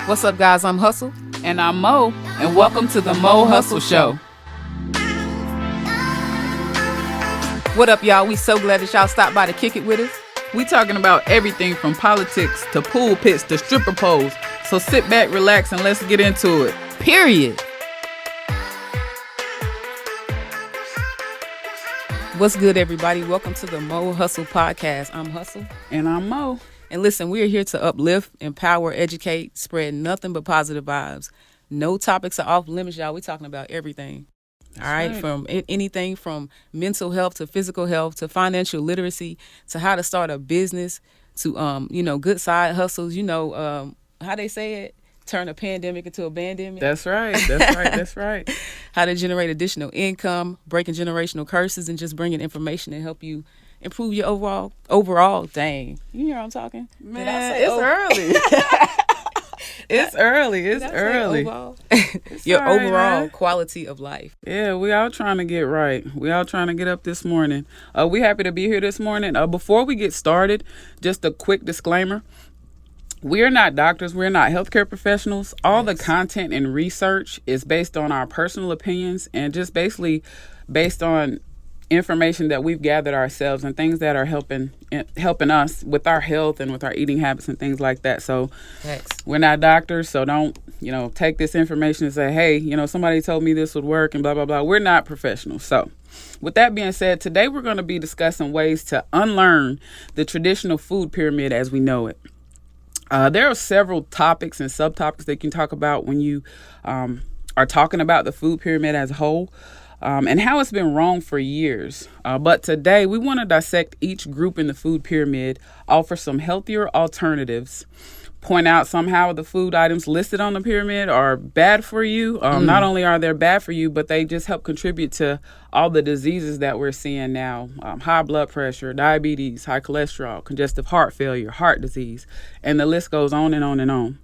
What's up, guys? I'm Hustle. And I'm Mo, and welcome to the Mo Hustle Show. What up, y'all? We so glad that y'all stopped by to kick it with us. We talking about everything from politics to pool pits to stripper poles. So sit back, relax, and let's get into it. Period. What's good, everybody? Welcome to the Mo Hustle Podcast. I'm Hustle. And I'm Mo. And listen, we are here to uplift, empower, educate, spread nothing but positive vibes. No topics are off limits, y'all. We're talking about everything. All right, from anything from mental health to physical health to financial literacy to how to start a business to, good side hustles. How they say it, turn a pandemic into a bandemic. That's right. That's right. How to generate additional income, breaking generational curses, and just bringing information to help you improve your overall. Dang, you hear what I'm talking? Man, it's early. It's early. Your overall quality of life. Yeah, we all trying to get right. We all trying to get up this morning. We happy to be here this morning. Before we get started, just a quick disclaimer. We are not doctors. We're not healthcare professionals. All the content and research is based on our personal opinions and just basically based on information that we've gathered ourselves and things that are helping us with our health and with our eating habits and things like that. So we're not doctors, so don't, take this information and say, hey, somebody told me this would work and blah, blah, blah. We're not professionals. So with that being said, today we're going to be discussing ways to unlearn the traditional food pyramid as we know it. There are several topics and subtopics that you can talk about when you are talking about the food pyramid as a whole. And how it's been wrong for years. But today we want to dissect each group in the food pyramid, offer some healthier alternatives, point out somehow the food items listed on the pyramid are bad for you. Not only are they bad for you, but they just help contribute to all the diseases that we're seeing now. High blood pressure, diabetes, high cholesterol, congestive heart failure, heart disease, and the list goes on and on and on.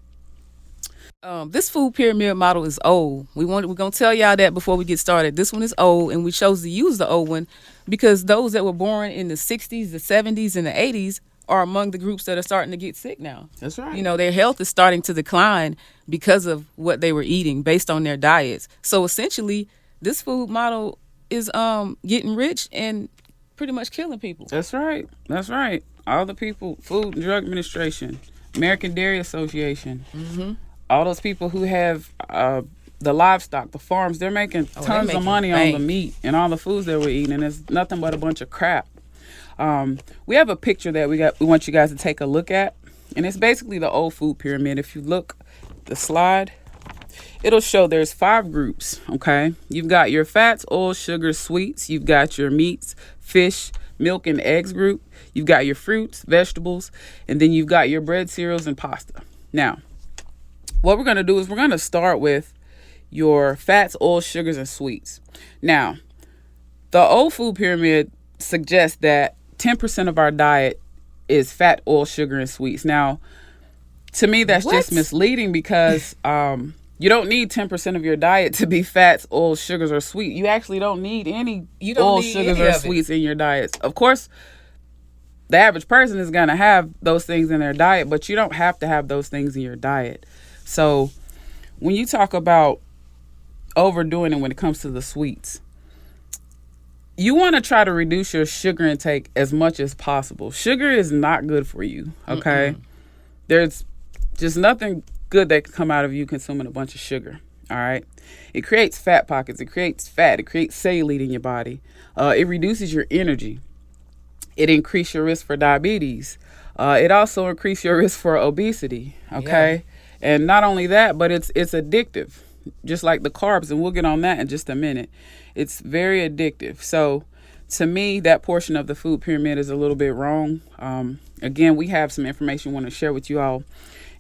This food pyramid model is old. We're going to tell y'all that before we get started. This one is old, and we chose to use the old one because those that were born in the 60s, the 70s, and the 80s are among the groups that are starting to get sick now. That's right. Their health is starting to decline because of what they were eating based on their diets. So essentially, this food model is getting rich and pretty much killing people. That's right. All the people, Food and Drug Administration, American Dairy Association, all those people who have the livestock, the farms, they're making tons of money on the meat and all the foods that we're eating, and it's nothing but a bunch of crap. We have a picture that we want you guys to take a look at, and it's basically the old food pyramid. If you look the slide, it'll show there's 5 groups, okay? You've got your fats, oils, sugars, sweets. You've got your meats, fish, milk, and eggs group. You've got your fruits, vegetables, and then you've got your bread, cereals, and pasta. Now, what we're going to do is we're going to start with your fats, oils, sugars, and sweets. Now, the old food pyramid suggests that 10% of our diet is fat, oil, sugar, and sweets. Now, to me, that's just misleading because you don't need 10% of your diet to be fats, oils, sugars, or sweet. You actually don't need any oils, sugars, or sweets in your diets. Of course, the average person is going to have those things in their diet, but you don't have to have those things in your diet. So when you talk about overdoing it when it comes to the sweets, you want to try to reduce your sugar intake as much as possible. Sugar is not good for you, okay? There's just nothing good that can come out of you consuming a bunch of sugar, all right? It creates fat pockets. It creates fat. It creates cellulite in your body. It reduces your energy. It increases your risk for diabetes. It also increases your risk for obesity, okay? Yeah. And not only that, but it's addictive, just like the carbs, and we'll get on that in just a minute. It's very addictive. So to me, that portion of the food pyramid is a little bit wrong. Again, we have some information we want to share with you all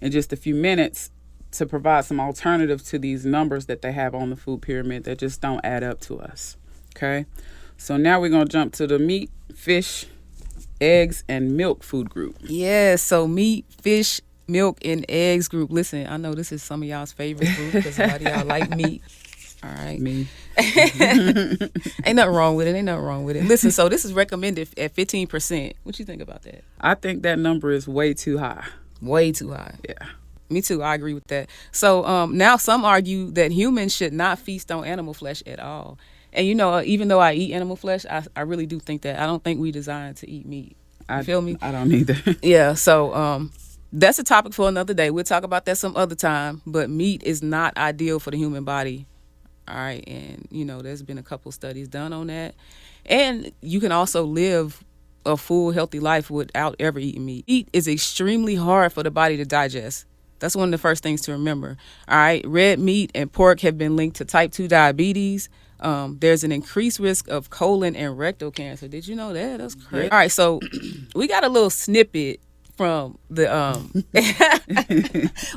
in just a few minutes to provide some alternative to these numbers that they have on the food pyramid that just don't add up to us. Okay? So now we're going to jump to the meat, fish, eggs, and milk food group. Yeah, so meat, fish, milk, and eggs group. Listen, I know this is some of y'all's favorite group because a lot of y'all like meat. All right. Me. Ain't nothing wrong with it. Listen, so this is recommended at 15%. What you think about that? I think that number is way too high. Way too high. Yeah. Me too. I agree with that. So now some argue that humans should not feast on animal flesh at all. And even though I eat animal flesh, I really do think that I don't think we designed to eat meat. You feel me? I don't either. Yeah. So that's a topic for another day. We'll talk about that some other time. But meat is not ideal for the human body. All right. And there's been a couple studies done on that. And you can also live a full, healthy life without ever eating meat. Meat is extremely hard for the body to digest. That's one of the first things to remember. All right. Red meat and pork have been linked to type 2 diabetes. There's an increased risk of colon and rectal cancer. Did you know that? That's crazy. Yeah. All right. So we got a little snippet from the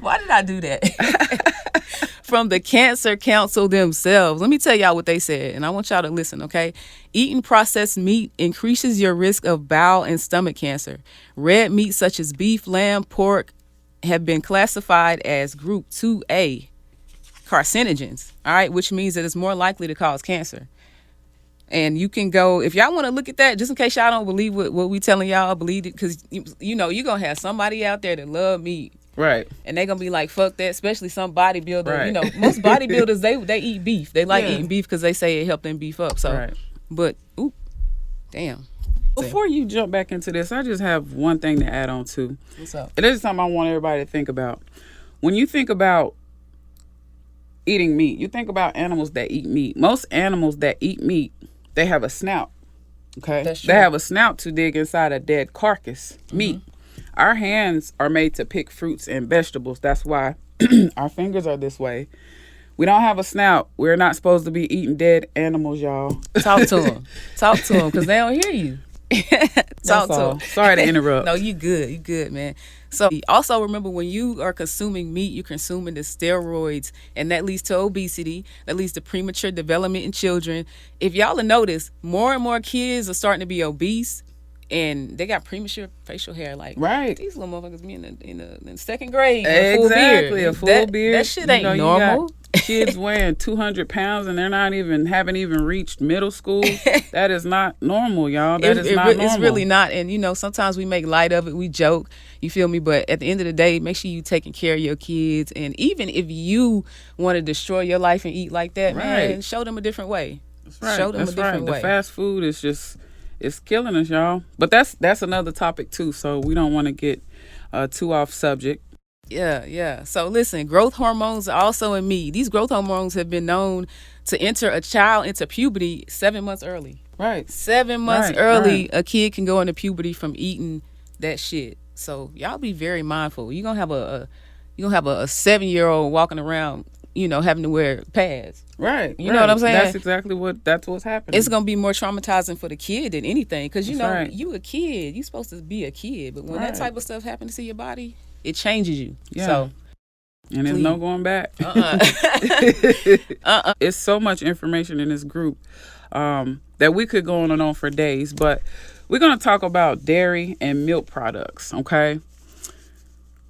why did I do that? From the Cancer Council themselves. Let me tell y'all what they said, and I want y'all to listen, okay? Eating processed meat increases your risk of bowel and stomach cancer. Red meat such as beef, lamb, pork have been classified as group 2A carcinogens, all right, which means that it's more likely to cause cancer. And you can go, if y'all want to look at that, just in case y'all don't believe what we telling y'all, believe it, because you're going to have somebody out there that love meat. Right. And they're going to be like, fuck that, especially some bodybuilder. Right. Most bodybuilders, they eat beef. They like eating beef because they say it helped them beef up. So, right. But, damn. Before you jump back into this, I just have one thing to add on to. What's up? It is something I want everybody to think about. When you think about eating meat, you think about animals that eat meat. Most animals that eat meat, they have a snout. Okay? That's true. They have a snout to dig inside a dead carcass, meat. Our hands are made to pick fruits and vegetables. That's why our fingers are this way. We don't have a snout. We're not supposed to be eating dead animals, y'all. Talk to them. Talk to them because they don't hear you. Talk to them. Sorry to interrupt. No, you good. You good, man. So also remember, when you are consuming meat, you're consuming the steroids, and that leads to obesity. That leads to premature development in children. If y'all have noticed, more and more kids are starting to be obese. And they got premature facial hair. Like, right. These little motherfuckers be in the second grade. Exactly, a full beard. That shit ain't normal. Kids weighing 200 pounds and they're haven't even reached middle school. That is not normal, y'all. That is not normal. It's really not. And, sometimes we make light of it. We joke. You feel me? But at the end of the day, make sure you taking care of your kids. And even if you want to destroy your life and eat like that, man, show them a different way. That's right. Show them a different way. The fast food is just... it's killing us, y'all. But that's another topic too, so we don't want to get too off subject. Yeah. So listen, growth hormones are also in meat. These growth hormones have been known to enter a child into puberty 7 months early. Right. 7 months early, a kid can go into puberty from eating that shit. So y'all be very mindful. You're gonna have a 7-year-old walking around, having to wear pads. Right. You know what I'm saying? That's exactly what's happening. It's going to be more traumatizing for the kid than anything. Because, you a kid. You're supposed to be a kid. But when that type of stuff happens to your body, it changes you. Yeah. So, and there's no going back. It's so much information in this group that we could go on and on for days. But we're going to talk about dairy and milk products, okay?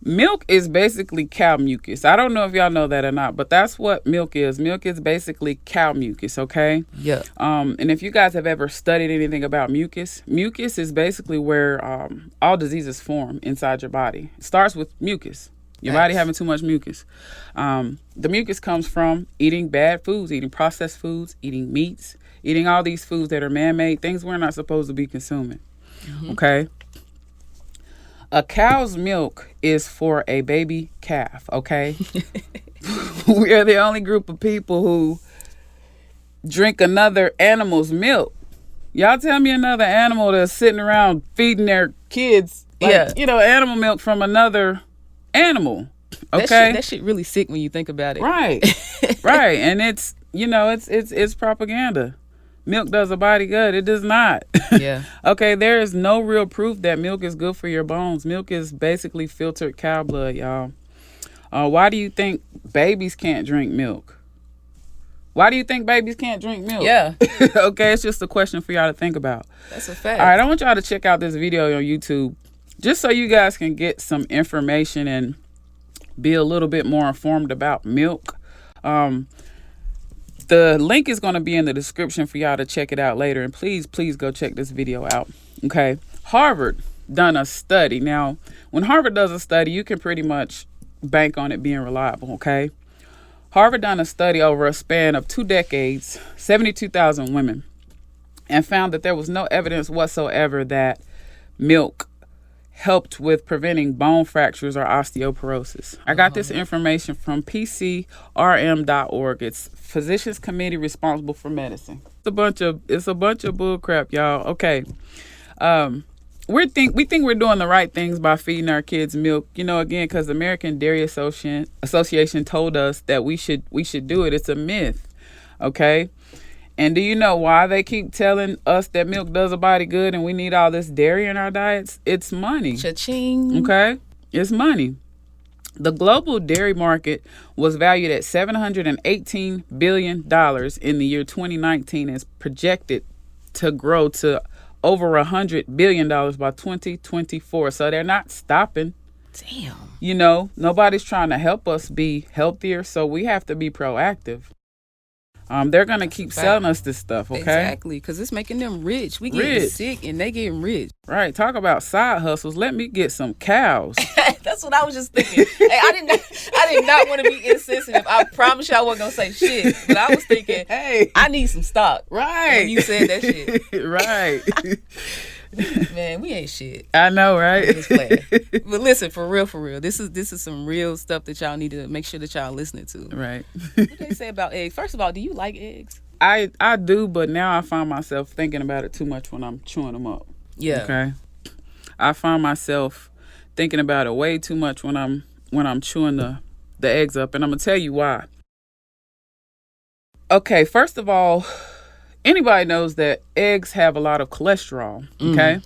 Milk is basically cow mucus. I don't know if y'all know that or not, but that's what milk is. Milk is basically cow mucus, okay? Yeah. And if you guys have ever studied anything about mucus is basically where all diseases form inside your body. It starts with mucus. Your body having too much mucus. The mucus comes from eating bad foods, eating processed foods, eating meats, eating all these foods that are man-made, things we're not supposed to be consuming, okay? A cow's milk is for a baby calf, okay? We are the only group of people who drink another animal's milk. Y'all tell me another animal that's sitting around feeding their kids, animal milk from another animal, okay? That shit really sick when you think about it. Right, right. And it's, it's propaganda. Milk does a body good. It does not. Yeah. Okay, there is no real proof that milk is good for your bones. Milk is basically filtered cow blood, y'all. Why do you think babies can't drink milk? Why do you think babies can't drink milk? Yeah. Okay, it's just a question for y'all to think about. That's a fact. All right, I want y'all to check out this video on YouTube just so you guys can get some information and be a little bit more informed about milk. The link is going to be in the description for y'all to check it out later. And please go check this video out. Okay. Harvard done a study. Now, when Harvard does a study, you can pretty much bank on it being reliable, okay? Harvard done a study over a span of 2 decades, 72,000 women, and found that there was no evidence whatsoever that milk helped with preventing bone fractures or osteoporosis. I got this information from PCRM.org. It's Physicians Committee Responsible for Medicine. It's a bunch of bull crap, y'all. Okay. We think we're doing the right things by feeding our kids milk, again, because the American Dairy Association told us that we should do it. It's a myth. Okay. And do you know why they keep telling us that milk does a body good and we need all this dairy in our diets? It's money. Cha-ching. Okay? It's money. The global dairy market was valued at $718 billion in the year 2019 and is projected to grow to over $100 billion by 2024. So they're not stopping. Damn. Nobody's trying to help us be healthier, so we have to be proactive. They're going to keep selling us this stuff, okay? Exactly, because it's making them rich. We getting sick and they getting rich. Right. Talk about side hustles. Let me get some cows. That's what I was just thinking. Hey, I did not want to be insensitive. I promise you I wasn't going to say shit. But I was thinking, hey, I need some stock. Right. When you said that shit. Right. Man, we ain't shit. I know, right? But listen, for real, this is some real stuff that y'all need to make sure that y'all listening to. Right. What they say about eggs? First of all, do you like eggs? I do, but now I find myself thinking about it too much when I'm chewing them up. Yeah. Okay. I find myself thinking about it way too much when I'm chewing the eggs up, and I'm gonna tell you why. Okay, first of all, anybody knows that eggs have a lot of cholesterol, okay?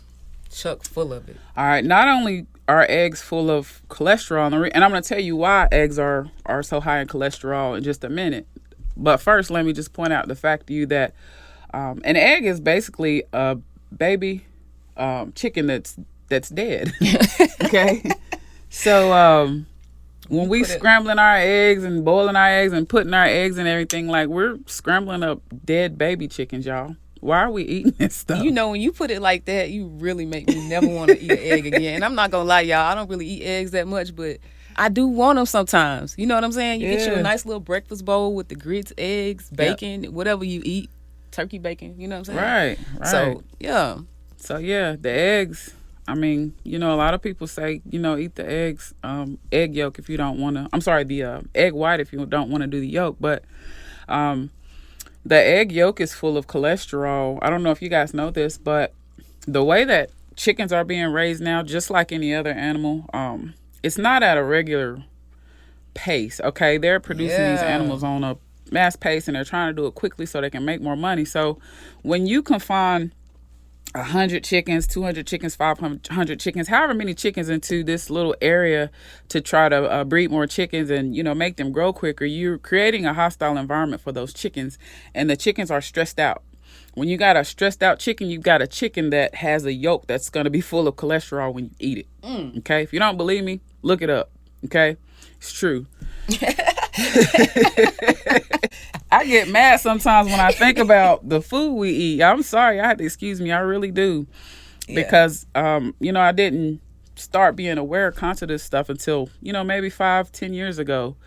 Chuck full of it. All right, not only are eggs full of cholesterol, and I'm going to tell you why eggs are so high in cholesterol in just a minute. But first, let me just point out the fact to you that an egg is basically a baby chicken that's dead, okay? So when we scrambling our eggs and boiling our eggs and putting our eggs and everything, like, we're scrambling up dead baby chickens, y'all. Why are we eating this stuff? When you put it like that, you really make me never want to eat an egg again. And I'm not going to lie, y'all, I don't really eat eggs that much, but I do want them sometimes. You know what I'm saying? You get you a nice little breakfast bowl with the grits, eggs, bacon, whatever you eat, turkey bacon, you know what I'm saying? Right. So, yeah. So, yeah, the eggs, a lot of people say, eat the eggs, egg yolk if you don't want to, the egg white if you don't want to do the yolk, but the egg yolk is full of cholesterol. I don't know if you guys know this, but the way that chickens are being raised now, just like any other animal, it's not at a regular pace, okay? They're producing these animals on a mass pace, and they're trying to do it quickly so they can make more money. So when you confine 100 chickens, 200 chickens, 500 chickens, however many chickens into this little area to try to breed more chickens and, make them grow quicker, you're creating a hostile environment for those chickens, and the chickens are stressed out. When you got a stressed out chicken, you've got a chicken that has a yolk that's going to be full of cholesterol when you eat it. Okay? If you don't believe me, look it up. Okay? It's true. I get mad sometimes when I think about the food we eat. I'm sorry, I have to excuse me. I really do. Because, I didn't start being aware, conscious of this stuff until, maybe 5-10 years ago.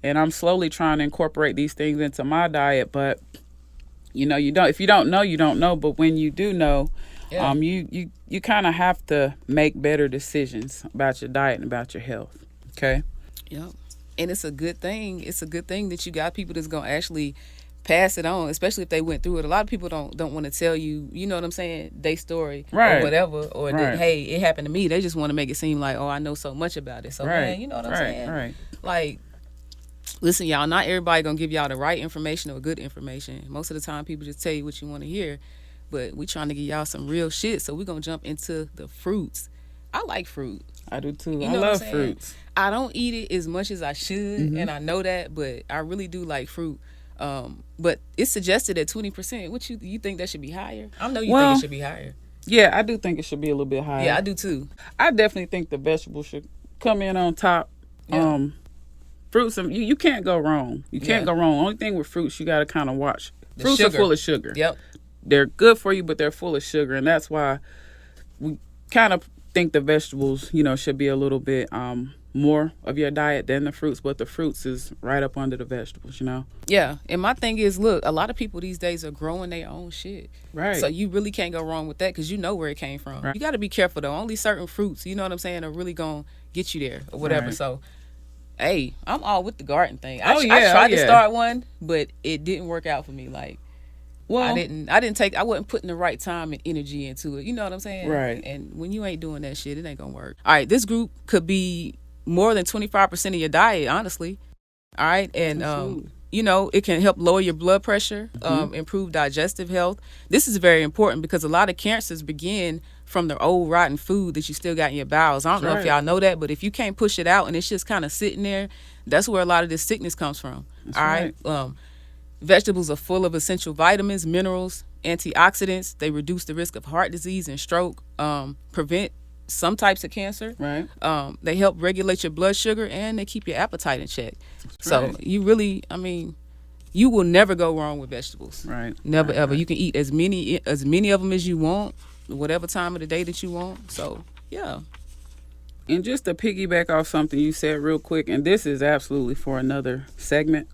And I'm slowly trying to incorporate these things into my diet. But, if you don't know, you don't know. But when you do know, you kind of have to make better decisions about your diet and about your health. Okay? Yep. And it's a good thing. It's a good thing that you got people that's going to actually pass it on, especially if they went through it. A lot of people don't want to tell you, you know what I'm saying, their story or whatever, or that, hey, it happened to me. They just want to make it seem like, oh, I know so much about it. So, man, you know what I'm saying? Right. Like, listen, y'all, not everybody going to give y'all the right information or good information. Most of the time, people just tell you what you want to hear. But we trying to give y'all some real shit, so we're going to jump into the fruits. I like fruit. I do too. I love fruits. I don't eat it as much as I should, and I know that, but I really do like fruit. But it's suggested at 20%. What you think that should be higher? I know you think it should be higher. Yeah, I do think it should be a little bit higher. Yeah, I do too. I definitely think the vegetables should come in on top. Yeah. Fruits, you can't go wrong. You can't go wrong. Only thing with fruits, you got to kind of watch. Fruits are full of sugar. Yep. They're good for you, but they're full of sugar, and that's why we kind of think the vegetables, should be a little bit more of your diet than the fruits, but the fruits is right up under the vegetables, you know? Yeah. And my thing is, look, a lot of people these days are growing their own shit. Right. So you really can't go wrong with that because you know where it came from. Right. You got to be careful, though. Only certain fruits, you know what I'm saying, are really going to get you there or whatever. Right. So, hey, I'm all with the garden thing. I tried to start one, but it didn't work out for me. Like, well, I wasn't putting the right time and energy into it. You know what I'm saying? Right. And when you ain't doing that shit, it ain't going to work. All right. This group could be more than 25% of your diet, honestly. All right. And, you know, it can help lower your blood pressure, improve digestive health. This is very important because a lot of cancers begin from the old rotten food that you still got in your bowels. I don't know if y'all know that, but if you can't push it out and it's just kind of sitting there, that's where a lot of this sickness comes from. All right. Vegetables are full of essential vitamins, minerals, antioxidants. They reduce the risk of heart disease and stroke, prevent some types of cancer. Right. They help regulate your blood sugar and they keep your appetite in check. So you really, I mean, you will never go wrong with vegetables. Right. Never ever. You can eat as many of them as you want, whatever time of the day that you want. So yeah. And just to piggyback off something you said real quick, and this is absolutely for another segment.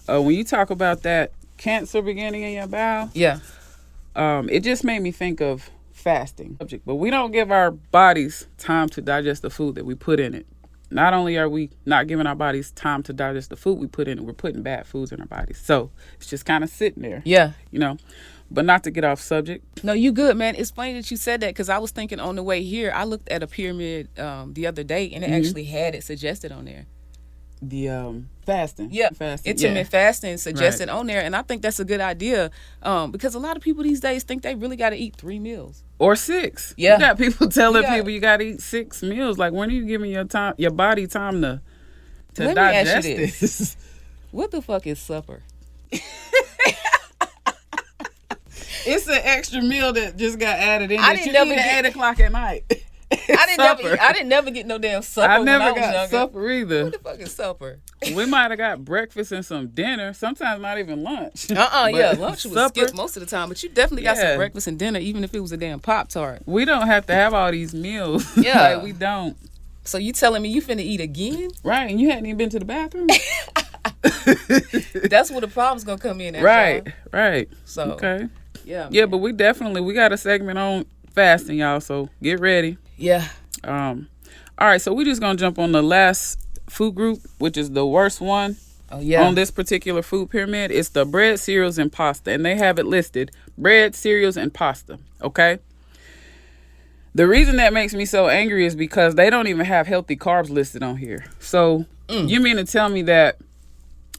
When you talk about that cancer beginning in your bowel, it just made me think of fasting. But we don't give our bodies time to digest the food that we put in it. Not only are we not giving our bodies time to digest the food we put in it, we're putting bad foods in our bodies. So it's just kind of sitting there. Yeah. You know, but not to get off subject. No, you good, man. It's funny that you said that because I was thinking on the way here, I looked at a pyramid the other day and it actually had it suggested on there. The fasting. Yeah, intermittent fasting suggested Right. on there, and I think that's a good idea because a lot of people these days think they really got to eat 3 meals or 6. Yeah, you got people telling people you got to eat 6 meals. Like, when are you giving your body time to Let digest me ask you this? What the fuck is supper? It's an extra meal that just got added in. I that didn't you never eat get- at 8 o'clock at night. I didn't never get no damn supper. I when never I was got younger. supper either. What the fuck is supper? We might have got breakfast and some dinner. Sometimes not even lunch. Yeah, lunch was supper, skipped most of the time, but you definitely got some breakfast and dinner, even if it was a damn Pop-Tart. We don't have to have all these meals. Yeah. Like, we don't. So you telling me you finna eat again? Right, and you hadn't even been to the bathroom? That's where the problem's gonna come in at. Right. So okay. Yeah. Yeah, but we got a segment on fasting, y'all, so get ready. Yeah. All right, so we just gonna jump on the last food group, which is the worst one. Oh yeah. On this particular food pyramid. It's the bread, cereals, and pasta, and they have it listed: bread, cereals, and pasta. Okay. The reason that makes me so angry is because they don't even have healthy carbs listed on here. So you mean to tell me that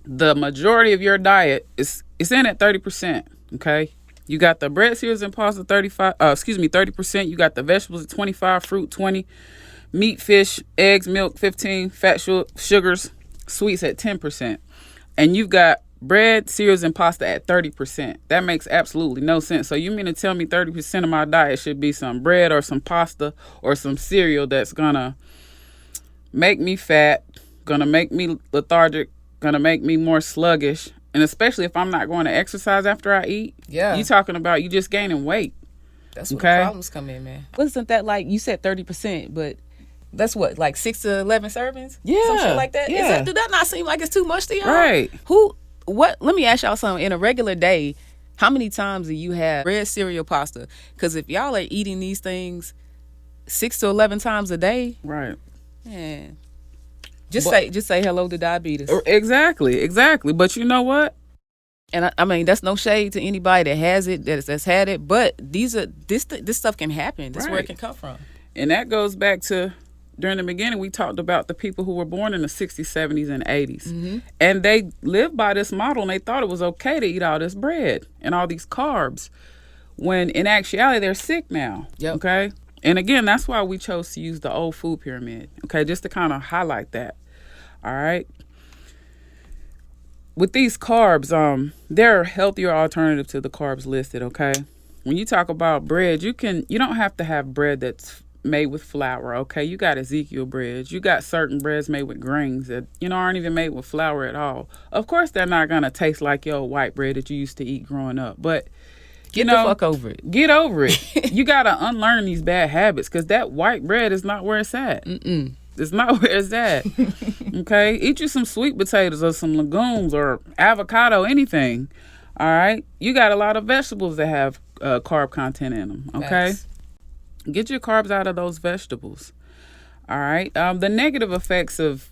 the majority of your diet is in at 30%? Okay. You got the bread, cereals, and pasta 30%. You got the vegetables at 25%, fruit 20%, meat, fish, eggs, milk 15%, fat, sugars, sweets at 10%. And you've got bread, cereals, and pasta at 30%. That makes absolutely no sense. So you mean to tell me 30% of my diet should be some bread or some pasta or some cereal that's gonna make me fat, gonna make me lethargic, gonna make me more sluggish, and especially if I'm not going to exercise after I eat. Yeah. You talking about you just gaining weight. That's where the problems come in, man. Wasn't that like you said 30%, but that's what, like 6 to 11 servings? Yeah. Some shit like that? Yeah. Do that not seem like it's too much to y'all? Right. Let me ask y'all something. In a regular day, how many times do you have bread, cereal, pasta? Because if y'all are eating these things 6 to 11 times a day, Right. man, just say hello to diabetes. Exactly. But you know what? And I mean, that's no shade to anybody that has it, that's had it. But this stuff can happen. That's where it can come from. And that goes back to, during the beginning, we talked about the people who were born in the 60s, 70s, and 80s. Mm-hmm. And they lived by this model, and they thought it was okay to eat all this bread and all these carbs, when in actuality, they're sick now. Yep. Okay? And again, that's why we chose to use the old food pyramid, okay, just to kind of highlight that. All right? With these carbs, they're a healthier alternative to the carbs listed, okay? When you talk about bread, you don't have to have bread that's made with flour, okay? You got Ezekiel breads. You got certain breads made with grains that, aren't even made with flour at all. Of course, they're not going to taste like your white bread that you used to eat growing up, but Get the fuck over it. Get over it. You got to unlearn these bad habits because that white bread is not where it's at. Mm-mm. It's not where it's at. Okay? Eat you some sweet potatoes or some legumes or avocado, anything. All right? You got a lot of vegetables that have carb content in them. Okay? Facts. Get your carbs out of those vegetables. All right? The negative effects of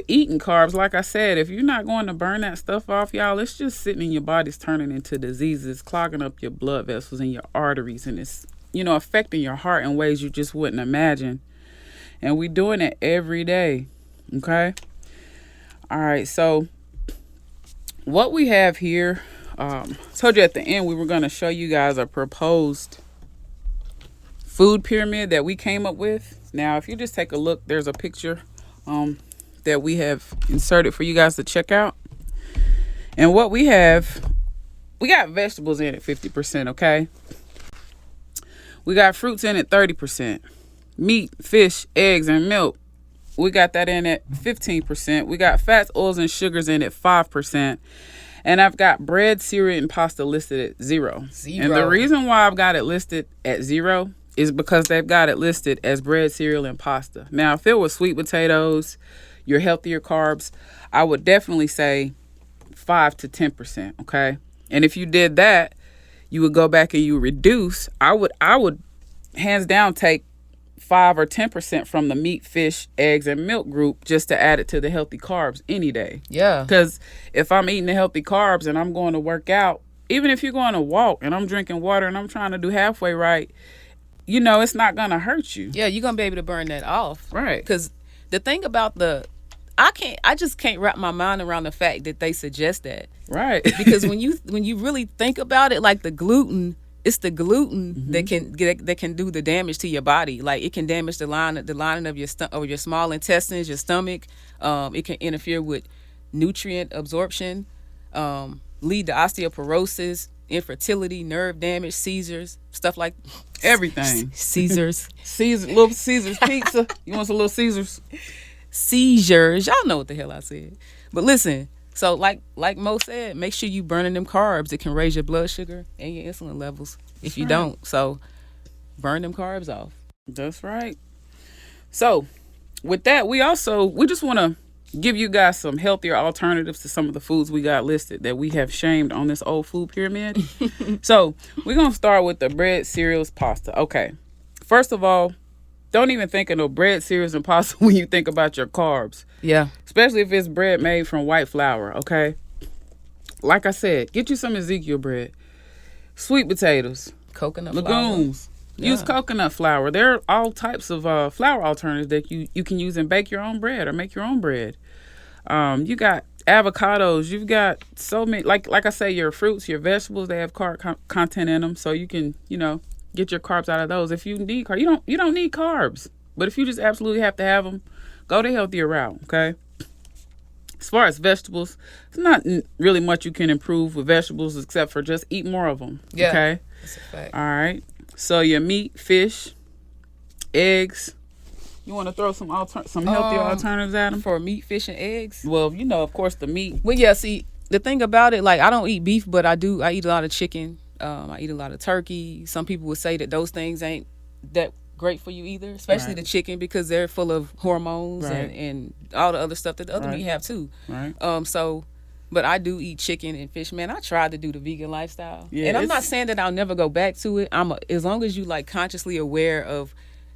eating carbs, like I said, if you're not going to burn that stuff off, y'all, it's just sitting in your body, turning into diseases, clogging up your blood vessels and your arteries, and it's, affecting your heart in ways you just wouldn't imagine. And we're doing it every day. Okay? All right, so what we have here, told you at the end we were going to show you guys a proposed food pyramid that we came up with. Now, if you just take a look, there's a picture that we have inserted for you guys to check out. And what we have, we got vegetables in at 50%, okay? We got fruits in at 30%. Meat, fish, eggs, and milk, we got that in at 15%. We got fats, oils, and sugars in at 5%. And I've got bread, cereal, and pasta listed at 0. And the reason why I've got it listed at 0 is because they've got it listed as bread, cereal, and pasta. Now, if it was sweet potatoes, your healthier carbs, I would definitely say 5 to 10%, okay? And if you did that, you would go back and you reduce. I would hands down take 5 or 10% from the meat, fish, eggs, and milk group just to add it to the healthy carbs any day. Yeah. Because if I'm eating the healthy carbs and I'm going to work out, even if you're going to walk and I'm drinking water and I'm trying to do halfway right, it's not going to hurt you. Yeah, you're going to be able to burn that off. Right. Because the thing about I just can't wrap my mind around the fact that they suggest that. Right. Because when you really think about it, like the gluten, it's the gluten that can do the damage to your body. Like it can damage the lining of your small intestines, your stomach. It can interfere with nutrient absorption, lead to osteoporosis, infertility, nerve damage, seizures, stuff like everything. Seizures. Little Caesars pizza. You want some Little Caesars? Seizures. Y'all know what the hell I said. But listen. So like Mo said, make sure you burning them carbs. It can raise your blood sugar and your insulin levels if you don't. So burn them carbs off. That's right. So with that, we just want to give you guys some healthier alternatives to some of the foods we got listed that we have shamed on this old food pyramid. So we're going to start with the bread, cereals, pasta. Okay. First of all, don't even think of no bread, cereals, and pasta when you think about your carbs. Yeah. Especially if it's bread made from white flour, okay? Like I said, get you some Ezekiel bread. Sweet potatoes. Coconut legumes. Flour. Use coconut flour. There are all types of flour alternatives that you can use and bake your own bread or make your own bread. You got avocados. You've got so many, like I say, your fruits, your vegetables, they have carb content in them. So you can, get your carbs out of those. If you need carbs, you don't need carbs. But if you just absolutely have to have them, go the healthier route, okay? As far as vegetables, it's not really much you can improve with vegetables except for just eat more of them, okay? That's a fact. All right. So your meat, fish, eggs. You want to throw some healthier alternatives at them? For meat, fish, and eggs? Well, of course, the meat. Well, yeah, see, the thing about it, like, I don't eat beef, but I eat a lot of chicken. I eat a lot of turkey. Some people would say that those things ain't that great for you either, especially the chicken, because they're full of hormones and all the other stuff that the other meat have too. Right. But I do eat chicken and fish. Man, I tried to do the vegan lifestyle. Yeah, and I'm not saying that I'll never go back to it. As long as you like consciously aware of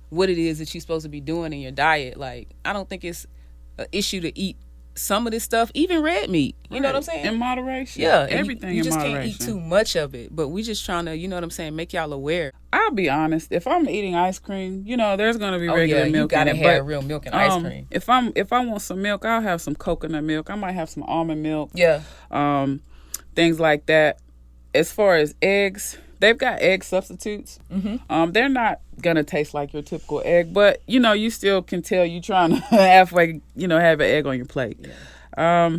what it is that you're supposed to be doing in your diet, like I don't think it's an issue to eat some of this stuff, even red meat. You know what I'm saying? In moderation. Yeah. Everything you in moderation. You just can't eat too much of it. But we just trying to, you know what I'm saying, make y'all aware. I'll be honest. If I'm eating ice cream, there's going to be regular milk in it. You gotta have real milk and ice cream. If I want some milk, I'll have some coconut milk. I might have some almond milk. Yeah. Things like that. As far as eggs, they've got egg substitutes. Mm-hmm. They're not going to taste like your typical egg, but, you still can tell you trying to halfway, have an egg on your plate. Yeah.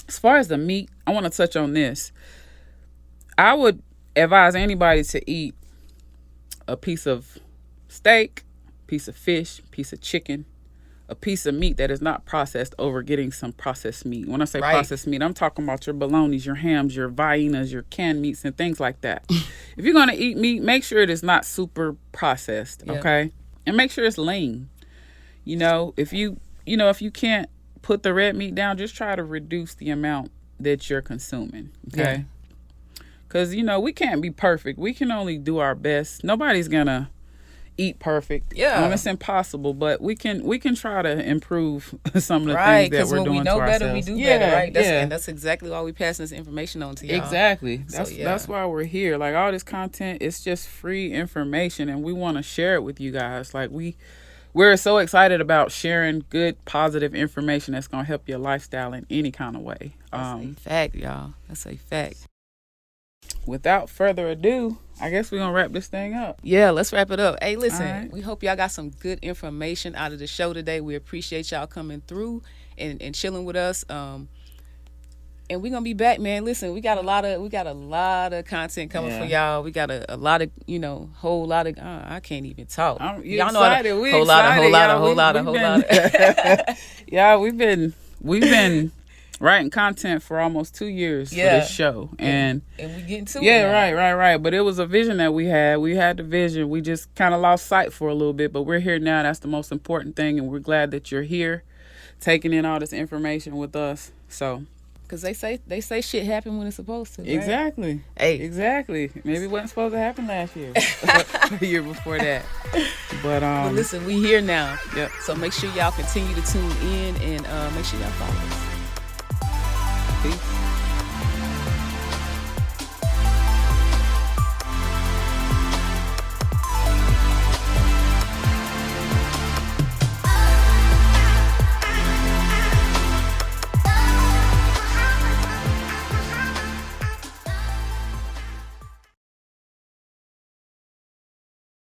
As far as the meat, I want to touch on this. I would advise anybody to eat a piece of steak, piece of fish, piece of chicken, a piece of meat that is not processed over getting some processed meat. When I say processed meat, I'm talking about your bolognas, your hams, your viennas, your canned meats, and things like that. If you're going to eat meat, make sure it is not super processed, okay? And make sure it's lean. If you can't put the red meat down, just try to reduce the amount that you're consuming. Okay. Because, we can't be perfect. We can only do our best. Nobody's going to eat perfect. Yeah. It's impossible, but we can try to improve some of the things that we're doing to ourselves. Right, because when we know better, we do better, right? And that's exactly why we're passing this information on to y'all. Exactly. That's why we're here. Like, all this content, it's just free information, and we want to share it with you guys. Like, we're so excited about sharing good, positive information that's going to help your lifestyle in any kind of way. That's a fact, y'all. That's a fact. Without further ado, I guess we're going to wrap this thing up. Yeah, let's wrap it up. Hey, listen, we hope y'all got some good information out of the show today. We appreciate y'all coming through and chilling with us. And we're going to be back, man. Listen, we got a lot of content coming for y'all. We got a lot of, whole lot of, I can't even talk. Y'all know excited. Whole lot. Yeah, we've been writing content for almost 2 years for this show. And we getting to it. Yeah, right. But it was a vision that we had. We had the vision. We just kind of lost sight for a little bit, but we're here now. That's the most important thing. And we're glad that you're here taking in all this information with us. So, because they say shit happen when it's supposed to. Right? Exactly. Hey. Exactly. Maybe it wasn't supposed to happen last year. The year before that. But listen, we here now. Yep. So make sure y'all continue to tune in and make sure y'all follow us. Peace.